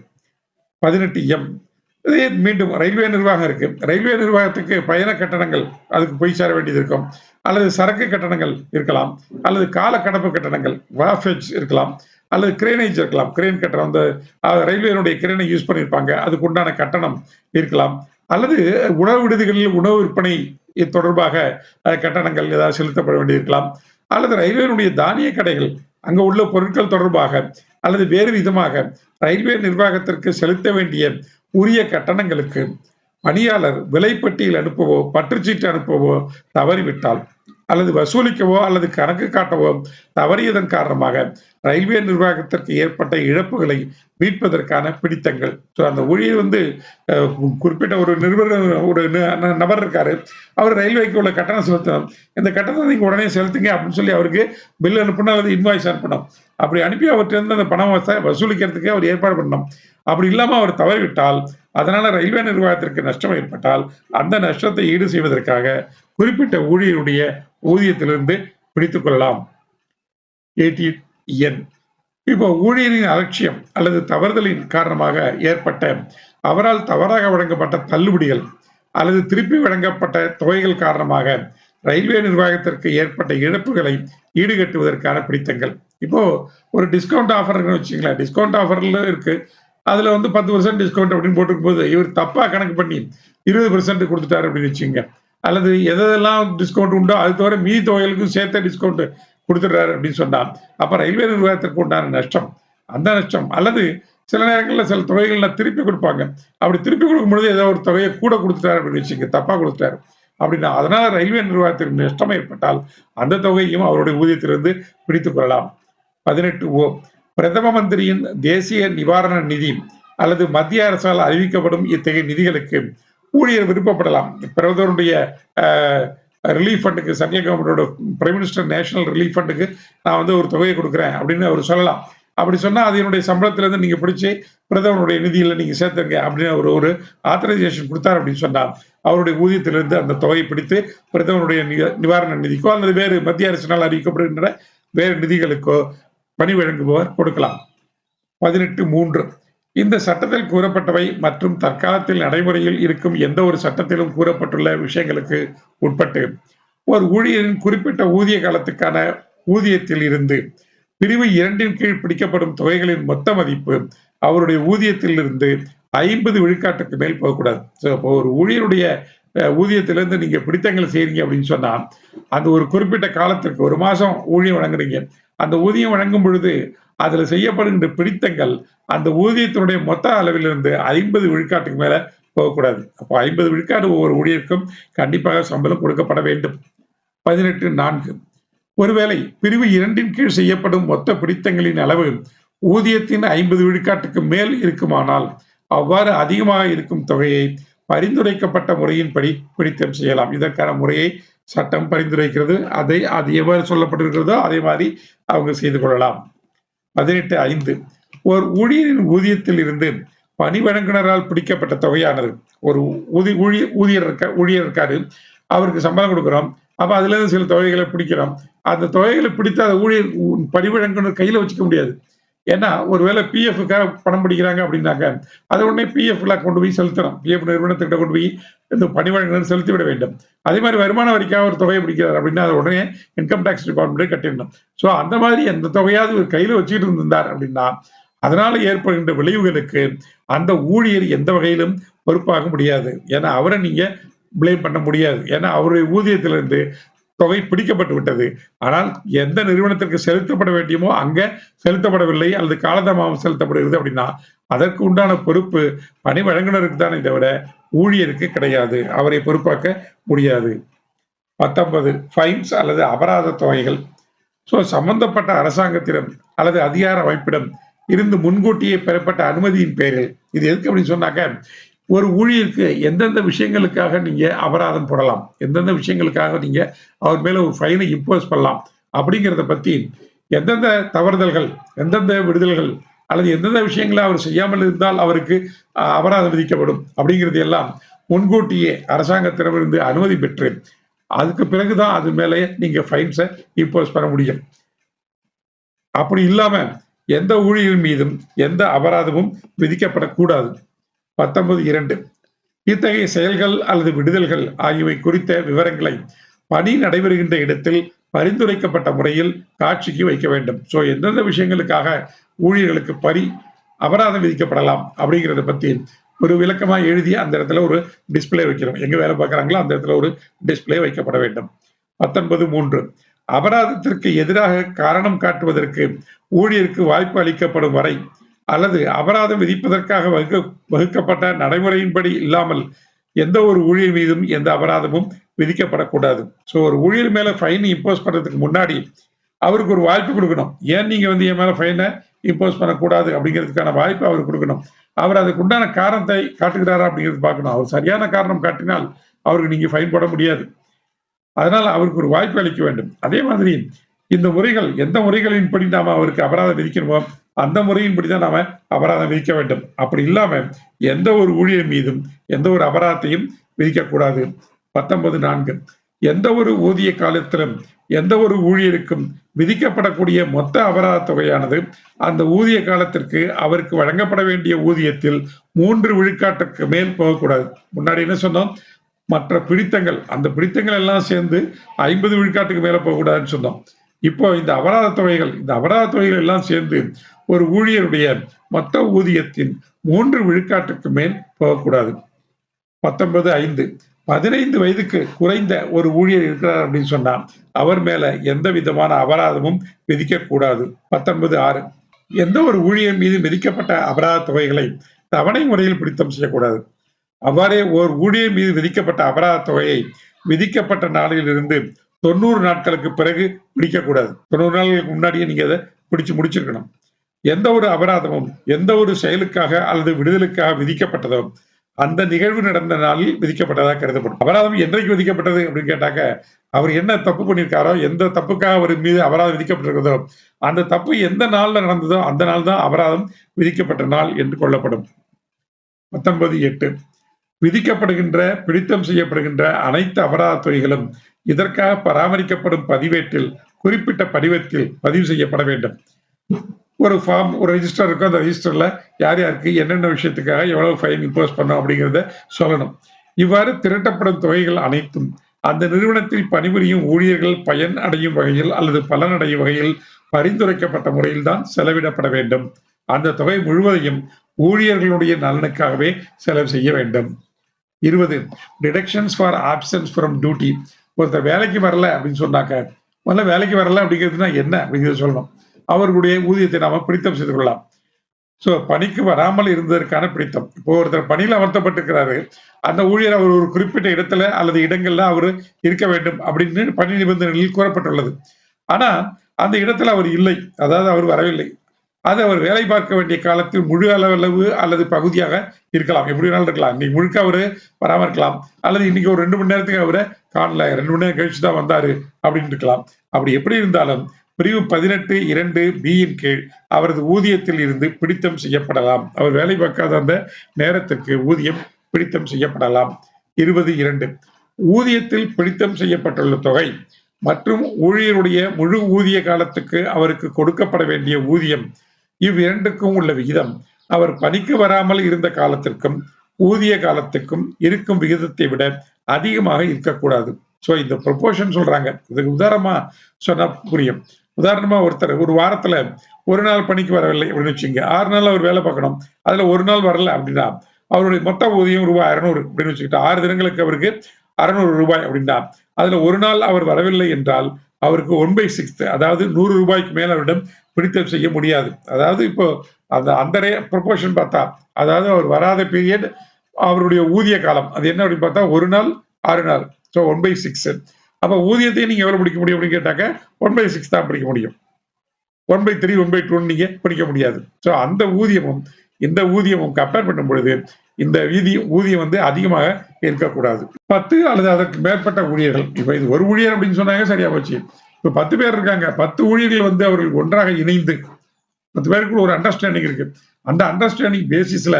18 எம் மீண்டும் ரயில்வே நிர்வாகம் இருக்கு. ரயில்வே நிர்வாகத்துக்கு பயண கட்டணங்கள் அதுக்கு போய் சேர வேண்டியது இருக்கும், அல்லது சரக்கு கட்டணங்கள் இருக்கலாம், அல்லது கால கடப்பு கட்டணங்கள் வாஃபேஜ் இருக்கலாம், அல்லது கிரேனேஜ் இருக்கலாம், கிரேன் கட்டணம், அந்த ரயில்வேனுடைய கிரேனை யூஸ் பண்ணியிருப்பாங்க அதுக்கு உண்டான கட்டணம் இருக்கலாம், அல்லது உணவு விடுதிகளில் உணவு விற்பனை தொடர்பாக கட்டணங்கள் ஏதாவது செலுத்தப்பட வேண்டியிருக்கலாம், அல்லது ரயில்வேனுடைய தானிய கடைகள் அங்க உள்ள பொருட்கள் தொடர்பாக அல்லது வேறு விதமாக ரயில்வே நிர்வாகத்திற்கு செலுத்த வேண்டிய உரிய கட்டணங்களுக்கு பணியாளர் விலைப்பட்டியல் அனுப்பவோ பற்றுச்சீட்டு அனுப்பவோ தவறிவிட்டால் அல்லது வசூலிக்கவோ அல்லது கணக்கு காட்டவோ தவறியதன் காரணமாக ரயில்வே நிர்வாகத்திற்கு ஏற்பட்ட இழப்புகளை மீட்பதற்கான பிடித்தங்கள். ஸோ அந்த ஊழியர் வந்து அஹ், குறிப்பிட்ட ஒரு நிறுவனர் ஒரு நபர் இருக்காரு, அவர் ரயில்வேக்கு உள்ள கட்டணம் செலுத்தணும், இந்த கட்டணத்தை நீங்க உடனே செலுத்துங்க அப்படின்னு சொல்லி அவருக்கு பில் அனுப்பணும் அல்லது இன்வாய்ஸ் அனுப்பணும். அப்படி அனுப்பி அவர்கிட்ட இருந்து அந்த பணம் வசூலிக்கிறதுக்கு அவர் ஏற்பாடு பண்ணணும். அப்படி இல்லாம அவர் தவறிவிட்டால் அதனால ரயில்வே நிர்வாகத்திற்கு நஷ்டம் ஏற்பட்டால் அந்த நஷ்டத்தை ஈடு செய்வதற்காக குறிப்பிட்ட ஊழியருடைய ஊதியத்திலிருந்து பிடித்துக் கொள்ளலாம். 18 இப்போ ஊழியரின் அலட்சியம் அல்லது தவறுதலின் காரணமாக ஏற்பட்ட அவரால் தவறாக வழங்கப்பட்ட தள்ளுபடிகள் அல்லது திருப்பி வழங்கப்பட்ட தொகைகள் காரணமாக ரயில்வே நிர்வாகத்திற்கு ஏற்பட்ட இழப்புகளை ஈடுகட்டுவதற்கான பிடித்தங்கள். இப்போ ஒரு டிஸ்கவுண்ட் ஆஃபர் வச்சுங்களேன், டிஸ்கவுண்ட் ஆஃபர்ல இருக்கு, அதுல வந்து 10% டிஸ்கவுண்ட் அப்படின்னு போட்டுக்கும் போது இவர் தப்பா கணக்கு பண்ணி 20% கொடுத்துட்டாரு அப்படின்னு வச்சுங்க, அல்லது எதெல்லாம் டிஸ்கவுண்ட் உண்டோ அது தவிர மீதி தொகைகளுக்கும் சேர்த்த டிஸ்கவுண்ட் கொடுத்துடுறாரு அப்படின்னு சொன்னா அப்ப ரயில்வே நிர்வாகத்திற்கு உண்டான நஷ்டம், அந்த நஷ்டம் அல்லது சில நேரங்களில் சில தொகைகள் திருப்பி கொடுப்பாங்க, அப்படி திருப்பி கொடுக்கும் பொழுது ஏதோ ஒரு தொகையை கூட கொடுத்துட்டாரு அப்படின்னு வச்சுங்க, தப்பா கொடுத்துட்டாரு அப்படின்னா அதனால ரயில்வே நிர்வாகத்திற்கு நஷ்டம் ஏற்பட்டால் அந்த தொகையும் அவருடைய ஊதியத்திலிருந்து பிடித்துக் கொள்ளலாம். 18 பிரதம மந்திரியின் தேசிய நிவாரண நிதி அல்லது மத்திய அரசால் அறிவிக்கப்படும் இத்தகைய நிதிகளுக்கு ஊழியர் விருப்பப்படலாம். பிரதமருடைய ரிலீஃப் ஃபண்டுக்கு, சென்ட்ரல் கவர்மெண்டோட பிரைம் மினிஸ்டர் நேஷனல் ரிலீஃப் ஃபண்டுக்கு நான் வந்து ஒரு தொகையை கொடுக்குறேன் அப்படின்னு அவர் சொல்லலாம். அப்படி சொன்னா அது என்னுடைய சம்பளத்திலிருந்து நீங்க பிடிச்சி பிரதமருடைய நிதியில நீங்க சேர்த்துங்க அப்படின்னு ஒரு ஆத்தரைசேஷன் கொடுத்தார் அப்படின்னு சொன்னா அவருடைய ஊதியத்திலிருந்து அந்த தொகையை பிடித்து பிரதமருடைய நிவாரண நிதிக்கோ அல்லது வேறு மத்திய அரசினால் அறிவிக்கப்படுகின்ற வேறு நிதிகளுக்கோ பணி வழங்குபவர் கொடுக்கலாம். 18 இந்த சட்டத்தில் கூறப்பட்டவை மற்றும் தற்காலத்தில் நடைமுறையில் இருக்கும் எந்த ஒரு சட்டத்திலும் கூறப்பட்டுள்ள விஷயங்களுக்கு உட்பட்டு ஒரு ஊழியரின் குறிப்பிட்ட ஊதிய காலத்துக்கான ஊதியத்தில் இருந்து பிரிவு 2 கீழ் பிடிக்கப்படும் தொகைகளின் மொத்த மதிப்பு அவருடைய ஊதியத்தில் இருந்து 50 விழுக்காட்டுக்கு மேல் போகக்கூடாது. இப்போ ஒரு ஊழியருடைய ஊதியத்திலிருந்து நீங்க பிடித்தங்கள் செய்றீங்க அப்படின்னு சொன்னா அந்த ஒரு குறிப்பிட்ட காலத்திற்கு ஒரு மாசம் ஊழியம் வழங்குறீங்க, அந்த ஊதியம் வழங்கும் பொழுது அதுல செய்யப்படுகின்ற பிடித்தங்கள் அந்த ஊதியத்தினுடைய மொத்த அளவிலிருந்து 50 விழுக்காட்டுக்கு மேல போகக்கூடாது. அப்போ 50 விழுக்காடு ஒவ்வொரு ஊழியருக்கும் கண்டிப்பாக சம்பளம் கொடுக்கப்பட வேண்டும். 18 ஒருவேளை பிரிவு 2 கீழ் செய்யப்படும் மொத்த பிடித்தங்களின் அளவு ஊதியத்தின் 50 விழுக்காட்டுக்கு மேல் இருக்குமானால் அவ்வாறு அதிகமாக இருக்கும் தொகையை பரிந்துரைக்கப்பட்ட முறையின்படி பிடித்தம் செய்யலாம். இதற்கான முறையை சட்டம் பரிந்துரைக்கிறது. அது எவ்வாறு சொல்லப்பட்டிருக்கிறதோ அதே மாதிரி அவங்க செய்து கொள்ளலாம். 18 ஒரு ஊழியரின் ஊதியத்தில் இருந்து பணி வழங்குனரால் பிடிக்கப்பட்ட தொகையானது, ஒரு ஊழியர் இருக்காரு, அவருக்கு சம்பளம் கொடுக்குறோம், அப்ப அதுல இருந்து சில தொகைகளை பிடிக்கிறோம், அந்த தொகைகளை பிடித்த அந்த ஊழியர் பணி வழங்குனர் கையில வச்சுக்க முடியாது. ஏன்னா ஒருவேளை பிஎஃப்க்காக பணம் பிடிக்கிறாங்க அப்படின்னாக்க அதை உடனே பிஎஃப்ல கொண்டு போய் செலுத்தணும், பிஎஃப் நிறுவனத்திட்ட கொண்டு போய் இந்த பணி வழங்குனர் செலுத்தி விட வேண்டும். அதே மாதிரி வருமான வரிக்காக ஒரு தொகையை பிடிக்கிறார் அப்படின்னா அதை உடனே இன்கம் டேக்ஸ் டிபார்ட்மெண்ட் கட்டிடணும். ஸோ அந்த மாதிரி எந்த தொகையாவது ஒரு கையில வச்சுட்டு இருந்தார் அப்படின்னா அதனால ஏற்படுகின்ற விளைவுகளுக்கு அந்த ஊழியர் எந்த வகையிலும் பொறுப்பாக முடியாது. ஏன்னா அவரை நீங்க பிளேம் பண்ண முடியாது. ஏன்னா அவருடைய ஊதியத்திலிருந்து தொகை பிடிக்கப்பட்டு விட்டது. ஆனால் எந்த நிறுவனத்திற்கு செலுத்தப்பட வேண்டியமோ அங்க செலுத்தப்படவில்லை அல்லது காலதாமதம் செலுத்தப்படுகிறது அப்படின்னா அதற்கு உண்டான பொறுப்பு பணி வழங்குனருக்கு தானே தவிர ஊழியருக்கு கிடையாது. அவரை பொறுப்பாக்க முடியாது. 19 ஃபைன்ஸ் அல்லது அபராத தொகைகள். ஸோ சம்பந்தப்பட்ட அரசாங்கத்திடம் அல்லது அதிகார அமைப்பிடம் இருந்து முன்கூட்டியே பெறப்பட்ட அனுமதியின் பேரில், இது எதுக்கு அப்படின்னு சொன்னாக்க ஒரு ஊழியருக்கு எந்தெந்த விஷயங்களுக்காக நீங்க அபராதம் போடலாம், எந்தெந்த விஷயங்களுக்காக நீங்க அவர் மேல ஒரு ஃபைனை இம்போஸ் பண்ணலாம் அப்படிங்கிறத பத்தி, எந்தெந்த தவறுதல்கள், எந்தெந்த விடுதல்கள் அல்லது எந்தெந்த விஷயங்களை அவர் செய்யாமல் இருந்தால் அவருக்கு அபராதம் விதிக்கப்படும் அப்படிங்கிறது எல்லாம் முன்கூட்டியே அரசாங்கத்திடமிருந்து அனுமதி பெற்று அதுக்கு பிறகுதான் அது மேலே நீங்க ஃபைன்ஸை இம்போஸ் பண்ண முடியும். அப்படி இல்லாம எந்த ஊழியர் மீதும் எந்த அபராதமும் விதிக்கப்படக்கூடாது. 19 இத்தகைய செயல்கள் அல்லது விடுதல்கள் ஆகியவை குறித்த விவரங்களை பணி நடைபெறுகின்ற இடத்தில் பரிந்துரைக்கப்பட்ட முறையில் காட்சிக்கு வைக்க வேண்டும். ஸோ எந்தெந்த விஷயங்களுக்காக ஊழியர்களுக்கு அபராதம் விதிக்கப்படலாம் அப்படிங்கிறத பத்தி ஒரு விளக்கமா எழுதி அந்த இடத்துல ஒரு டிஸ்பிளே வைக்கிறோம். எங்க வேலை பார்க்குறாங்களோ அந்த இடத்துல ஒரு டிஸ்பிளே வைக்கப்பட வேண்டும். 19 அபராதத்திற்கு எதிராக காரணம் காட்டுவதற்கு ஊழியருக்கு வாய்ப்பு அளிக்கப்படும் வரை அல்லது அபராதம் விதிப்பதற்காக வகுக்கப்பட்ட நடைமுறையின்படி இல்லாமல் எந்த ஒரு ஊழியர் மீதும் எந்த அபராதமும் விதிக்கப்படக்கூடாது. ஸோ ஒரு ஊழியர் மேல ஃபைன் இம்போஸ் பண்றதுக்கு முன்னாடி அவருக்கு ஒரு வாய்ப்பு கொடுக்கணும். ஏன் நீங்க வந்து என் மேல ஃபைனை இம்போஸ் பண்ணக்கூடாது அப்படிங்கிறதுக்கான வாய்ப்பு அவருக்கு கொடுக்கணும். அவர் அதுக்கு உண்டான காரணத்தை காட்டுகிறாரா அப்படிங்கிறது பார்க்கணும். அவர் சரியான காரணம் காட்டினால் அவருக்கு நீங்க ஃபைன் போட முடியாது. அதனால அவருக்கு ஒரு வாய்ப்பு அளிக்க வேண்டும். அதே மாதிரி இந்த முறைகள் எந்த முறைகளின்படி நாம அவருக்கு அபராதம் விதிக்கணுமோ அந்த முறையின்படி தான் நாம அபராதம் விதிக்க வேண்டும். அப்படி இல்லாம எந்த ஒரு ஊழியர் மீதும் எந்த ஒரு அபராதத்தையும் விதிக்கக்கூடாது. 19.4 எந்த ஒரு ஊதிய காலத்திலும் எந்த ஒரு ஊழியருக்கும் விதிக்கப்படக்கூடிய மொத்த அபராத தொகையானது அந்த ஊதிய காலத்திற்கு அவருக்கு வழங்கப்பட வேண்டிய ஊதியத்தில் 3 விழுக்காட்டுக்கு மேல் போகக்கூடாது. முன்னாடி என்ன சொன்னோம்? மற்ற பிடித்தங்கள், அந்த பிடித்தங்கள் எல்லாம் சேர்ந்து 50 விழுக்காட்டுக்கு மேல போகக்கூடாதுன்னு சொன்னோம். இப்போ இந்த அபராத தொகைகள் எல்லாம் சேர்ந்து ஒரு ஊழியருடைய மொத்த ஊதியத்தின் 3 விழுக்காட்டுக்கு மேல் போகக்கூடாது. 19.5 15 வயதுக்கு குறைந்த ஒரு ஊழியர் இருக்கிறார் அப்படின்னு சொன்னா அவர் மேல எந்த விதமான அபராதமும் விதிக்கக்கூடாது. 19.6 எந்த ஒரு ஊழியர் மீது விதிக்கப்பட்ட அபராத தொகைகளை தவணை முறையில் பிடித்தம் செய்யக்கூடாது. அவ்வாறே ஓர் ஊழியர் மீது விதிக்கப்பட்ட அபராத தொகையை விதிக்கப்பட்ட நாளில் இருந்து 90 நாட்களுக்கு பிறகு பிடிக்கக்கூடாது. 90 நாட்களுக்கு முன்னாடியே நீங்க அதை பிடிச்சு முடிச்சிருக்கணும். எந்த ஒரு அபராதமும் எந்த ஒரு செயலுக்காக அல்லது விடுதலுக்காக விதிக்கப்பட்டதோ அந்த நிகழ்வு நடந்த நாளில் விதிக்கப்பட்டதாக கருதப்படும். அபராதம் என்றைக்கு விதிக்கப்பட்டது அப்படின்னு கேட்டாக்க அவர் என்ன தப்பு பண்ணியிருக்காரோ எந்த தப்புக்காக அவர் மீது அபராதம் விதிக்கப்பட்டிருக்கிறதோ அந்த தப்பு எந்த நாள்ல நடந்ததோ அந்த நாள் தான் அபராதம் விதிக்கப்பட்ட நாள் என்று கொள்ளப்படும். 19.8 விதிக்கப்படுகின்ற பிடித்தம் செய்யப்படுகின்ற அனைத்து அபராத தொகைகளும் இதற்காக பராமரிக்கப்படும் பதிவேட்டில் குறிப்பிட்ட படிவத்தில் பதிவு செய்யப்பட வேண்டும். ஒரு ஃபார்ம் ஒரு ரெஜிஸ்டர் இருக்கும். அந்த ரெஜிஸ்டர்ல யார் யாருக்கு என்னென்ன விஷயத்துக்காக எவ்வளவு ஃபைன் இம்போஸ் பண்ணோம் அப்படிங்கிறத சொல்லணும். இவ்வாறு திரட்டப்படும் தொகைகள் அனைத்தும் அந்த நிறுவனத்தில் பணிபுரியும் ஊழியர்கள் பயன் அடையும் வகையில் அல்லது பலனடையும் வகையில் பரிந்துரைக்கப்பட்ட முறையில் தான் செலவிடப்பட வேண்டும். அந்த தொகை முழுவதையும் ஊழியர்களுடைய நலனுக்காகவே செலவு செய்ய வேண்டும். 20 deductions for absence from duty. ஒருத்தர் வேலைக்கு வரல அப்படின்னு சொன்னாக்க முதல்ல வேலைக்கு வரல அப்படிங்கிறதுனா என்ன அப்படிங்கிறத சொல்லணும். அவர்களுடைய ஊதியத்தை நாம பிடித்தம் செய்து கொள்ளலாம். ஸோ பணிக்கு வராமல் இருந்ததற்கான பிடித்தம். இப்போ ஒருத்தர் பணியில் அமர்த்தப்பட்டிருக்கிறாரு, அந்த ஊழியர் அவர் ஒரு குறிப்பிட்ட இடத்துல அல்லது இடங்கள்ல அவர் இருக்க வேண்டும் அப்படின்னு பணி நிபந்தனைகளில் கூறப்பட்டுள்ளது. ஆனா அந்த இடத்துல அவர் இல்லை, அதாவது அவர் வரவில்லை. அது அவர் வேலை பார்க்க வேண்டிய காலத்தில் முழு அளவு அல்லது பகுதியாக இருக்கலாம். எப்படி வேணாலும் இருக்கலாம். இன்னைக்கு முழுக்க அவரு வராம இருக்கலாம், அல்லது இன்னைக்கு ஒரு 2 மணி நேரத்துக்கு அவரை காணல, 2 மணி நேரம் கழிச்சு தான் வந்தாரு அப்படின்னு இருக்கலாம். அப்படி எப்படி இருந்தாலும் பிரிவு 18(2)B கீழ் அவரது ஊதியத்தில் இருந்து பிடித்தம் செய்யப்படலாம். அவர் வேலை பார்க்காத அந்த நேரத்திற்கு ஊதியம் பிடித்தம் செய்யப்படலாம். 20(2) ஊதியத்தில் பிடித்தம் செய்யப்பட்டுள்ள தொகை மற்றும் ஊழியருடைய முழு ஊதிய காலத்துக்கு அவருக்கு கொடுக்கப்பட வேண்டிய ஊதியம் இவ்விரண்டுக்கும் உள்ள விகிதம் அவர் பணிக்கு வராமல் இருந்த காலத்திற்கும் ஊதிய காலத்துக்கும் இருக்கும் விகிதத்தை விட அதிகமாக இருக்கக்கூடாது. ஸோ இந்த ப்ரொபோர்ஷன் சொல்றாங்க. இதுக்கு உதாரணமா சொன்னா புரியும். உதாரணமா ஒருத்தர் ஒரு வாரத்துல ஒரு நாள் பணிக்கு வரவில்லை அப்படின்னு வச்சுங்க, 6 நாள் அவர் வேலை பார்க்கணும், அதுல ஒரு நாள் வரல அப்படின்னா அவருடைய மொத்த ஊதியம் ரூபாய் 600 அப்படின்னு வச்சுக்கிட்டு 6 தினங்களுக்கு அவருக்கு 600 ரூபாய் அப்படின்னா அதுல ஒரு நாள் அவர் வரவில்லை என்றால் அவருக்கு 1/6 அதாவது 100 ரூபாய்க்கு மேல அவரிடம் பிடித்தம் செய்ய முடியாது. அதாவது இப்போ அந்த ப்ரொபோர்ஷன் பார்த்தா, அதாவது அவர் வராத பீரியட் அவருடைய ஊதிய காலம் அது என்ன அப்படின்னு பார்த்தா 1 நாள் 6 நாள். ஸோ 1/6. அப்ப ஊதியத்தையும் நீங்க எவ்வளவு பிடிக்க முடியும் அப்படின்னு கேட்டாக்க 1/6 தான் பிடிக்க முடியும். 1/3 1/2 நீங்க பிடிக்க முடியாது. ஸோ அந்த ஊதியமும் இந்த ஊதியமும் கம்பேர் பண்ணும் பொழுது இந்த ஊதியம் வந்து அதிகமாக இருக்கக்கூடாது. 10 அல்லது அதற்கு மேற்பட்ட ஊழியர்கள், இப்ப இது ஒரு ஊழியர் அப்படின்னு சொன்னாங்க சரியா போச்சு. இப்ப 10 பேர் இருக்காங்க, 10 ஊழியர்கள் வந்து அவர்கள் ஒன்றாக இணைந்து 10 பேருக்குள்ள ஒரு அண்டர்ஸ்டாண்டிங் இருக்கு. அந்த அண்டர்ஸ்டாண்டிங் பேசிஸ்ல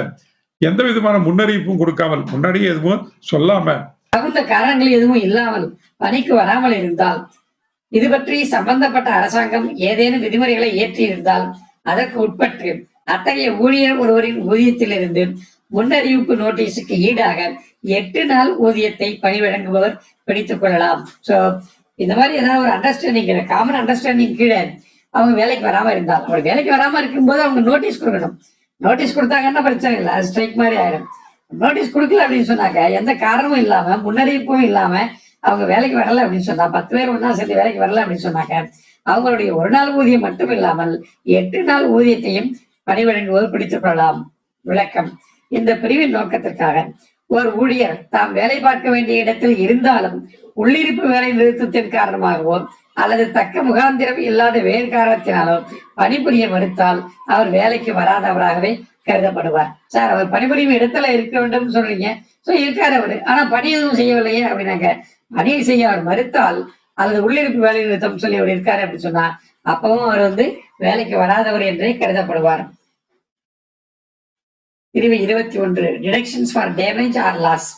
எந்த விதமான முன்னறிவிப்பும் கொடுக்காமல், முன்னாடியே எதுவும் சொல்லாம, தகுந்த காரணங்கள் எதுவும் இல்லாமல் பணிக்கு வராமல் இருந்தால், இது பற்றி சம்பந்தப்பட்ட அரசாங்கம் ஏதேனும் விதிமுறைகளை ஏற்றி இருந்தால் அதற்கு உட்பட்டு அத்தகைய ஊழியர் ஒருவரின் ஊதியத்திலிருந்து முன்னறிவிப்பு நோட்டீஸுக்கு ஈடாக 8 நாள் ஊதியத்தை பணி வழங்குபவர் பிடித்துக் கொள்ளலாம். ஸோ இந்த மாதிரி ஏதாவது ஒரு அண்டர்ஸ்டாண்டிங் கீழே, காமன் அண்டர்ஸ்டாண்டிங் கீழே அவங்க வேலைக்கு வராம இருந்தால், அவங்க வேலைக்கு வராம இருக்கும்போது அவங்க நோட்டீஸ் கொடுக்கணும். நோட்டீஸ் கொடுத்தாங்கன்னா பிரச்சனை இல்லை, அது ஸ்ட்ரைக் மாதிரி ஆயிடும். நோட்டீஸ் கொடுக்கல அப்படின்னு சொன்னாக்க எந்த காரணமும் இல்லாம முன்னறிவிப்பும் இல்லாம அவங்க வேலைக்கு வரல அப்படின்னு சொன்னா, 10 பேர் ஒன்னா சேர்ந்து வேலைக்கு வரல அப்படின்னு சொன்னாக்க அவங்களுடைய ஒரு நாள் ஊதியம் மட்டும் இல்லாமல் 8 நாள் ஊதியத்தையும் பணி வழங்குவது பிடித்துக் கொள்ளலாம். விளக்கம்: இந்த பிரிவின் நோக்கத்திற்காக ஒரு ஊழியர் தாம் வேலை பார்க்க வேண்டிய இடத்தில் இருந்தாலும் உள்ளிருப்பு வேலை நிறுத்தத்தின் காரணமாகவோ அல்லது தக்க முகாந்திரம் இல்லாத வேறு காரணத்தினாலோ பணிபுரிய மறுத்தால் அவர் வேலைக்கு வராதவராகவே கருதப்படுவார். சார், அவர் பணிபுரியும் இடத்துல இருக்க வேண்டும் சொல்றீங்க, சோ இருக்காரு அவரு, ஆனா பணி எதுவும் செய்யவில்லையே அப்படின்னாக்க, பணியை செய்ய அவர் மறுத்தால் அல்லது உள்ளிருப்பு வேலை நிறுத்தம் சொல்லி அவர் இருக்காரு அப்படின்னு சொன்னா அப்பவும் அவர் வேலைக்கு வராதவர் என்றே கருதப்படுவார். பிரிவு 21 deductions for damage or loss.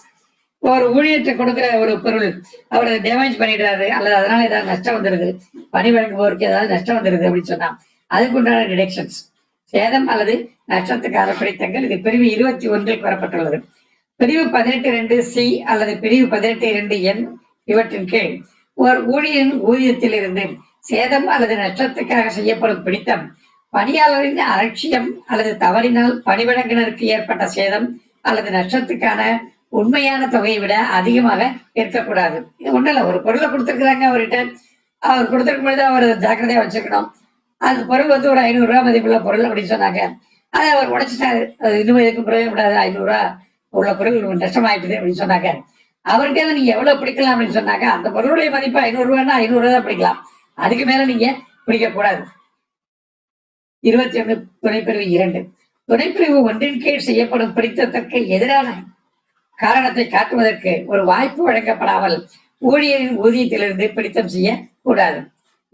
ஒரு ஊழியர்கிட்ட கொடுக்குற ஒரு பொருள் அவர் டேமேஜ் பண்ணிடுறாரு அல்லது அதனால ஏதாவது நஷ்டம் வந்துருது, பணி வழங்குபவருக்கு ஏதாவது நஷ்டம் வந்துருது அப்படின்னு சொன்னா அதுக்கு உண்டான டிடக்ஷன்ஸ், சேதம் அல்லது நஷ்டத்துக்கான பிடித்தங்கள் இது பிரிவு 21 கூறப்பட்டுள்ளது. பிரிவு 18(2)C அல்லது பிரிவு 18(2)N இவற்றின் கீழ் ஒரு ஊழியரின் ஊதியத்தில் இருந்து சேதம் அல்லது நஷ்டத்துக்காக செய்யப்படும் பிடித்தம் பணியாளரின் அலட்சியம் அல்லது தவறினால் பணிவழங்கினருக்கு ஏற்பட்ட சேதம் அல்லது நஷ்டத்துக்கான உண்மையான தொகையை விட அதிகமாக இருக்கக்கூடாது. இது ஒண்ணும் இல்ல, ஒரு பொருளை கொடுத்துருக்குறாங்க அவர்கிட்ட, அவர் கொடுத்துருக்கும் பொழுது அவர் ஜாக்கிரதையா வச்சுக்கணும். அது பொருள் ஒரு 500 ரூபாய் மதிப்புள்ள பொருள் அப்படின்னு சொன்னாங்க, அதை அவர் உடைச்சிட்டாரு, அது இன்னும் எதுக்கும் பிரயோஜனப்படாது, 500 ரூபாய் உள்ள பொருள் நஷ்டமாயிட்டுது அப்படின்னு சொன்னாங்க. அவர்கிட்ட நீங்க எவ்வளவு பிடிக்கலாம் அப்படின்னு சொன்னாங்க, அந்த பொருளுடைய மதிப்பு 500 ரூபாய்னா 500 ரூபாய் தான் பிடிக்கலாம், அதுக்கு மேல நீங்க பிடிக்க கூடாது. 21 துணைப்பிரிவு 2 துணைப்பிரிவு 1 கீழ் செய்யப்படும் பிடித்ததற்கு எதிரான காரணத்தை காட்டுவதற்கு ஒரு வாய்ப்பு வழங்கப்படாமல் ஊழியரின் ஊதியத்திலிருந்து பிடித்தம் செய்ய கூடாது.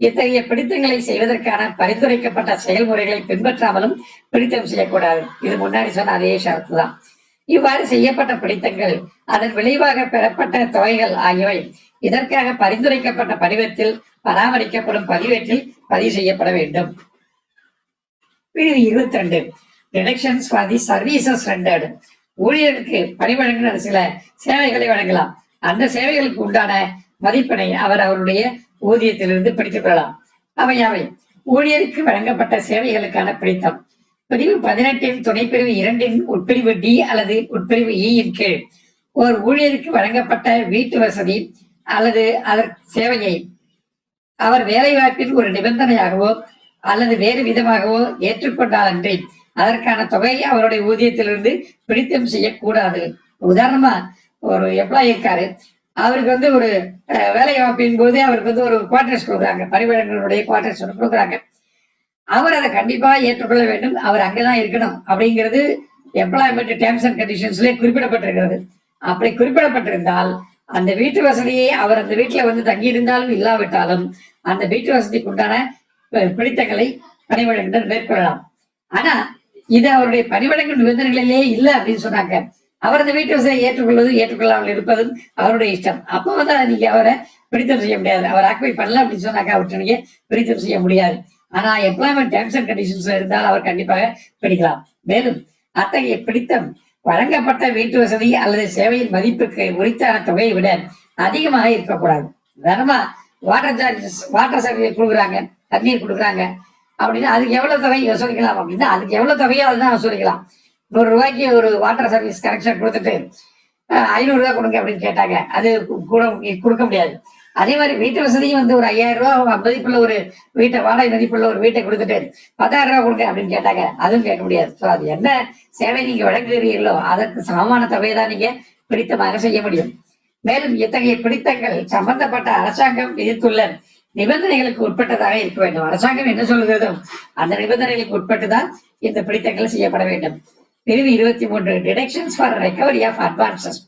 இத்தகைய பிடித்தங்களை செய்வதற்கான பரிந்துரைக்கப்பட்ட செயல்முறைகளை பின்பற்றாமலும் பிடித்தம் செய்யக்கூடாது. இது முன்னாடி சொன்ன அதே ஷரத்து தான். இவ்வாறு செய்யப்பட்ட பிடித்தங்கள் அதன் விளைவாக பெறப்பட்ட தொகைகள் ஆகியவை இதற்காக பரிந்துரைக்கப்பட்ட படிவத்தில் பராமரிக்கப்படும் பதிவேட்டில் பதிவு செய்யப்பட வேண்டும். பிரிவு 22 deductions for the services rented. ஊழியருக்கு பணி வழங்கின சில சேவைகளை வழங்கலாம். அந்த சேவைகளுக்கு உண்டான மதிப்பினை அவர் அவருடைய ஊதியத்திலிருந்து பிடித்துக் கொள்ளலாம். அவை ஊழியருக்கு வழங்கப்பட்ட சேவைகளுக்கான பிடித்தம். பிரிவு 18 துணைப்பிரிவு 2 உட்பிரிவு D அல்லது உட்பிரிவு E கீழ் ஒரு ஊழியருக்கு வழங்கப்பட்ட வீட்டு வசதி அல்லது அதற்கு சேவையை அவர் வேலைவாய்ப்பின் ஒரு நிபந்தனையாகவோ அல்லது வேறு விதமாகவோ ஏற்றுக்கொண்டாலன்றி அதற்கான தொகை அவருடைய ஊதியத்திலிருந்து பிடித்தம் செய்யக்கூடாது. உதாரணமா, ஒரு எம்ப்ளாயி இருக்காரு, அவருக்கு ஒரு வேலை வாய்ப்பின் போது அவருக்கு ஒரு குவார்டர்ஸ் கொடுக்குறாங்க, பணிவழங்கலுடைய குவார்டர்ஸ் கொடுக்குறாங்க. அவர் அதை கண்டிப்பா ஏற்றுக்கொள்ள வேண்டும், அவர் அங்கதான் இருக்கணும் அப்படிங்கிறது எம்ப்ளாய்மெண்ட் டேர்ம்ஸ் அண்ட் கண்டிஷன்ஸ்லேயே குறிப்பிடப்பட்டிருக்கிறது. அப்படி குறிப்பிடப்பட்டிருந்தால் அந்த வீட்டு வசதியை அவர் அந்த வீட்டுல தங்கி இருந்தாலும் இல்லாவிட்டாலும் அந்த வீட்டு வசதிக்கு உண்டான பிடித்தங்களை பணிவழங்கினர் மேற்கொள்ளலாம். ஆனா இது அவருடைய பணிவழங்கும் நிபந்தனைகளிலே இல்லை அப்படின்னு சொன்னாங்க. அவர் அந்த வீட்டு வசதியை ஏற்றுக்கொள்வதும் ஏற்றுக்கொள்ளாமல் இருப்பதும் அவருடைய இஷ்டம். அப்போ நீங்க அவரை பிடித்தம் செய்ய முடியாது. அவர் ஆக்குவை பண்ணல அப்படின்னு சொன்னாக்க அவற்றை நீங்க பிடித்தம் செய்ய முடியாது. ஆனா எம்ப்ளாய்மெண்ட் டேர்ம்ஸ் அண்ட் கண்டிஷன்ஸ்ல இருந்தால் அவர் கண்டிப்பாக பிடிக்கலாம். மேலும் அத்தகைய பிடித்தம் வழங்கப்பட்ட வீட்டு வசதி அல்லது சேவையின் மதிப்புக்கு உரித்தான தொகையை விட அதிகமாக இருக்கக்கூடாது. உதாரணமா, வாட்டர் சார்ஜஸ், வாட்டர் சர்வீஸ் கொடுக்குறாங்க, தண்ணீர் கொடுக்குறாங்க அப்படின்னா அதுக்கு எவ்வளவு தொகை வசூலிக்கலாம் அப்படின்னா அதுக்கு எவ்வளவு தொகையோ அதுதான் வசூலிக்கலாம். 100 ரூபாய்க்கு ஒரு வாட்டர் சர்வீஸ் கனெக்ஷன் கொடுத்துட்டு 500 ரூபாய் கொடுங்க அப்படின்னு கேட்டாங்க, அது கொடுக்க முடியாது. அதே மாதிரி வீட்டு வசதியும் ஒரு 5000 ரூபாய் மதிப்புள்ள ஒரு வீட்டை, வாடகை மதிப்புள்ள ஒரு வீட்டை கொடுத்துட்டு 10,000 ரூபாய் கொடுங்க அப்படின்னு கேட்டாங்க, அதுவும் கேட்க முடியாது. ஸோ அது என்ன சேவை நீங்க வழங்குகிறீர்களோ அதற்கு சமமான தொகையை தான் நீங்க பிடித்தமாக செய்ய முடியும். மேலும் இத்தகைய பிடித்தங்கள் சம்பந்தப்பட்ட அரசாங்கம் விதித்துள்ள நிபந்தனைகளுக்கு உட்பட்டதாக இருக்க வேண்டும். அரசாங்கம் என்ன சொல்லுகிறதோ அந்த நிபந்தனைகளுக்கு உட்பட்டுதான் இந்த பிடித்தங்கள் செய்யப்பட வேண்டும். பிரிவு 23 deductions for recovery of advances.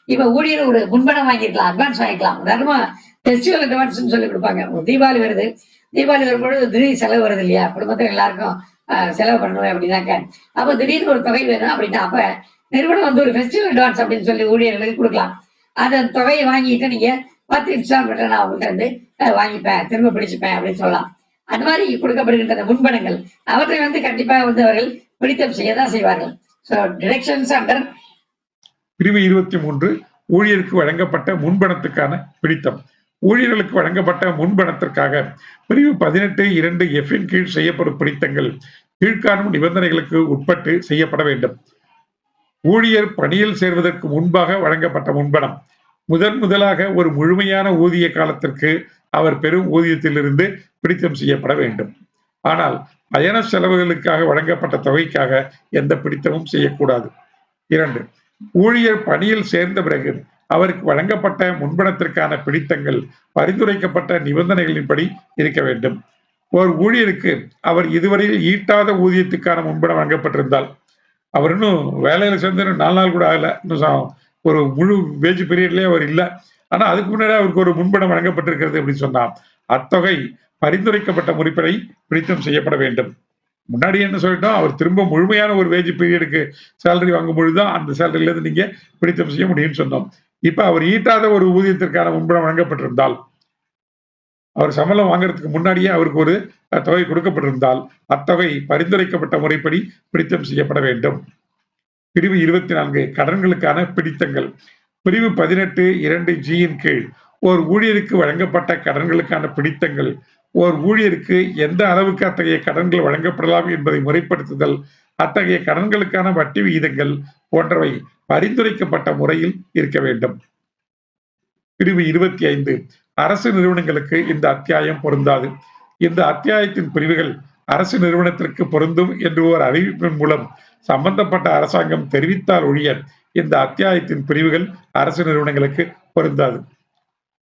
இப்ப ஊழியர் ஒரு முன்பணம் வாங்கிருக்கலாம், அட்வான்ஸ் வாங்கிக்கலாம். உதாரணமா ஃபெஸ்டிவல் அட்வான்ஸ் சொல்லி கொடுப்பாங்க. ஒரு தீபாவளி வருது, தீபாவளி வரும்பொழுது திடீர் செலவு வருது இல்லையா, குடும்பத்தில் எல்லாருக்கும் செலவு பண்ணணும் அப்படின்னாக்க அப்ப திடீர்னு ஒரு தொகை வேணும் அப்படின்னா அப்ப நிறுவனம் ஒரு ஃபெஸ்டிவல் அட்வான்ஸ் அப்படின்னு சொல்லி ஊழியர்களுக்கு கொடுக்கலாம். அந்த தொகையை வாங்கிட்டு நீங்க 10 இன்ஸ்டால்மெண்ட் நான் உங்கள்கிட்ட வாங்கிப்பேன், திரும்ப பிடிச்சுப்பேன் அப்படின்னு சொல்லலாம். அந்த மாதிரி கொடுக்கப்படுகின்ற முன்பணங்கள் அவற்றை கண்டிப்பா அவர்கள் பிடித்தம் செய்யதான் செய்வார்கள். பிரிவு 23 ஊழியருக்கு வழங்கப்பட்ட முன்பணத்துக்கான பிடித்தம். ஊழியர்களுக்கு வழங்கப்பட்ட முன்பணத்திற்காக பிரிவு 18(2)F கீழ் செய்யப்படும் பிடித்தங்கள் கீழ்காணும் நிபந்தனைகளுக்கு உட்பட்டு செய்யப்பட வேண்டும். ஊழியர் பணியில் சேர்வதற்கு முன்பாக வழங்கப்பட்ட முன்பணம் முதலாக ஒரு முழுமையான ஊதிய காலத்திற்கு அவர் பெறும் ஊதியத்திலிருந்து பிடித்தம் செய்யப்பட வேண்டும். ஆனால் பயண செலவுகளுக்காக வழங்கப்பட்ட தொகைக்காக எந்த பிடித்தமும் செய்யக்கூடாது. 2. ஊழியர் பணியில் சேர்ந்த பிறகு அவருக்கு வழங்கப்பட்ட முன்பணத்திற்கான பிடித்தங்கள் பரிந்துரைக்கப்பட்ட நிபந்தனைகளின்படி இருக்க வேண்டும். ஒரு ஊழியருக்கு அவர் இதுவரையில் ஈட்டாத ஊதியத்துக்கான முன்பணம் வழங்கப்பட்டிருந்தால், அவர் இன்னும் வேலையில சேர்ந்து 4 நாள் கூட ஆகல, இன்னும் ஒரு முழு வேஜ் பீரியட்லயே அவர் இல்ல, ஆனா அதுக்கு முன்னாடி அவருக்கு ஒரு முன்பணம் வழங்கப்பட்டிருக்கிறது அப்படின்னு சொன்னா, அத்தொகை பரிந்துரைக்கப்பட்ட முறைப்படி பிடித்தம் செய்யப்பட வேண்டும். முன்னாடி என்ன சொல்லிட்டோம், அவர் திரும்ப முழுமையான ஒரு வேஜ் பீரியடுக்கு சேலரி வாங்கும் பொழுதுதான் அந்த சேலரியில இருந்து நீங்க பிடித்தம் செய்ய முடியும்னு சொன்னோம். இப்ப அவர் ஈட்டாத ஒரு ஊதியத்திற்கான முன்பணம் வழங்கப்பட்டிருந்தால், அவர் சம்பளம் வாங்குறதுக்கு முன்னாடியே அவருக்கு ஒரு தொகை கொடுக்கப்பட்டிருந்தால், அத்தொகை பரிந்துரைக்கப்பட்ட முறைப்படி பிடித்தம் செய்யப்பட வேண்டும். பிரிவு 24 கடன்களுக்கான பிடித்தங்கள். பிரிவு 18(2)G-யின் கீழ் ஓர் ஊழியருக்கு வழங்கப்பட்ட கடன்களுக்கான பிடித்தங்கள், ஓர் ஊழியருக்கு எந்த அளவுக்கு அத்தகைய கடன்கள் வழங்கப்படலாம் என்பதை முறைப்படுத்துதல், அத்தகைய கடன்களுக்கான வட்டி விகிதங்கள் போன்றவை பரிந்துரைக்கப்பட்ட முறையில் இருக்க வேண்டும். பிரிவு 25 அரசு நிறுவனங்களுக்கு இந்த அத்தியாயம் பொருந்தாது. இந்த அத்தியாயத்தின் பிரிவுகள் அரசு நிறுவனத்திற்கு பொருந்தும் என்று ஒரு அறிவிப்பின் மூலம் சம்பந்தப்பட்ட அரசாங்கம் தெரிவித்தால் ஒழிய இந்த அத்தியாயத்தின் பிரிவுகள் அரசு நிறுவனங்களுக்கு பொருந்தாது.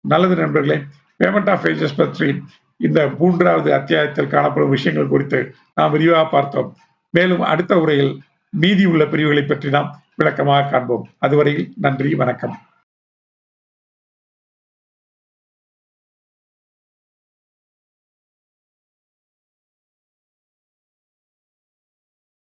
நல்லது நண்பர்களே, பேமெண்ட் ஆஃப் வேஜஸ் பற்றி இந்த 3வது அத்தியாயத்தில் காணப்படும் விஷயங்கள் குறித்து நாம் விரிவாக பார்த்தோம். மேலும் அடுத்த உரையில் மீதி உள்ள பிரிவுகளை பற்றி நாம் விளக்கமாக காண்போம். அதுவரையில் நன்றி, வணக்கம்.